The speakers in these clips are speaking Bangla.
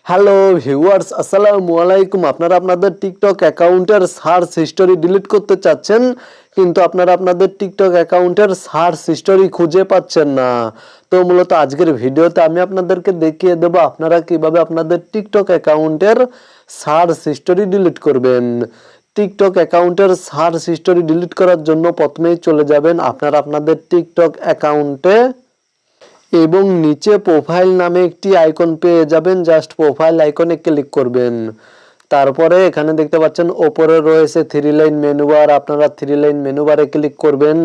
হ্যালো ভিউয়ার্স, আসসালামু আলাইকুম। আপনারা আপনাদের টিকটক অ্যাকাউন্টের সার্চ হিস্টোরি ডিলিট করতে চাচ্ছেন, কিন্তু আপনারা আপনাদের টিকটক অ্যাকাউন্টের সার্চ হিস্টোরি খুঁজে পাচ্ছেন না। তো মূলত আজকের ভিডিওতে আমি আপনাদেরকে দেখিয়ে দেব আপনারা কিভাবে আপনাদের টিকটক অ্যাকাউন্টের সার্চ হিস্টোরি ডিলিট করবেন। টিকটক অ্যাকাউন্টের সার্চ হিস্টোরি ডিলিট করার জন্য প্রথমেই চলে যাবেন আপনারা আপনাদের টিকটক অ্যাকাউন্টে এবং নিচে প্রোফাইল নামে একটি আইকন পেয়ে যাবেন। জাস্ট প্রোফাইল আইকনে ক্লিক করবেন। তারপরে এখানে দেখতে পাচ্ছেন ওপরে রয়েছে 3 লাইন মেনু বার, আপনারা 3 লাইন মেনু বারে ক্লিক করবেন।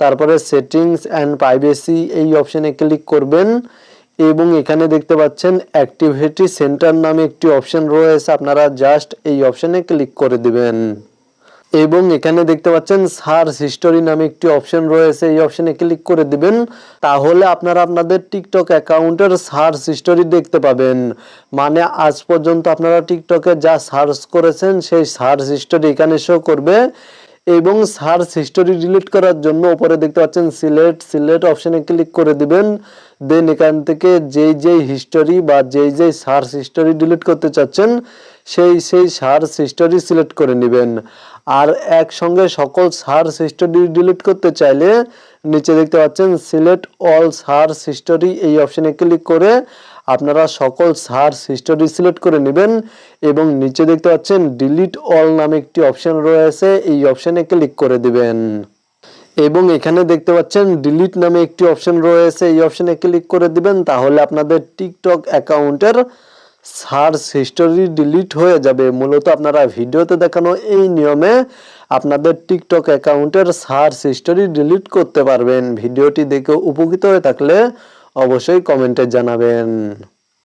তারপরে সেটিংস অ্যান্ড প্রাইভেসি এই অপশনে ক্লিক করবেন এবং এখানে দেখতে পাচ্ছেন অ্যাক্টিভিটি সেন্টার নামে একটি অপশন রয়েছে, আপনারা জাস্ট এই অপশনে ক্লিক করে দিবেন। এবং এখানে দেখতে পাচ্ছেন সার্চ হিস্টোরি নামে একটি অপশন রয়েছে, এই অপশনে ক্লিক করে দিবেন। তাহলে আপনারা আপনাদের টিকটক অ্যাকাউন্টের সার্চ হিস্টোরি দেখতে পাবেন। মানে আজ পর্যন্ত আপনারা টিকটকে যা সার্চ করেছেন সেই সার্চ হিস্টোরি এখানে শো করবে। এবং সার্চ হিস্টোরি ডিলিট করার জন্য উপরে দেখতে পাচ্ছেন সিলেক্ট অপশনে ক্লিক করে দিবেন। দেন এখান থেকে যেই হিস্টোরি বা যেই সার্চ হিস্টোরি ডিলিট করতে চাচ্ছেন সেই সার্চ হিস্টোরি সিলেক্ট করে নেবেন। আর একসঙ্গে সকল সার্চ হিস্টোরি ডিলিট করতে চাইলে নিচে দেখতে পাচ্ছেন সিলেক্ট অল সার্চ হিস্টোরি এই অপশনে ক্লিক করে আপনারা সকল সার্চ হিস্টোরি সিলেক্ট করে নেবেন এবং নিচে দেখতে পাচ্ছেন ডিলিট অল নামে একটি অপশন রয়েছে, এই অপশনে ক্লিক করে দিবেন। এবং এখানে দেখতে পাচ্ছেন ডিলিট নামে একটি অপশন রয়েছে, এই অপশনে ক্লিক করে দিবেন। তাহলে আপনাদের টিকটক অ্যাকাউন্টের সার্চ হিস্টোরি ডিলিট হয়ে যাবে। মূলত আপনারা ভিডিওতে দেখানো এই নিয়মে আপনাদের টিকটক অ্যাকাউন্টের সার্চ হিস্টোরি ডিলিট করতে পারবেন। ভিডিওটি দেখে উপকৃত হয়ে থাকলে অবশ্যই কমেন্টে জানাবেন।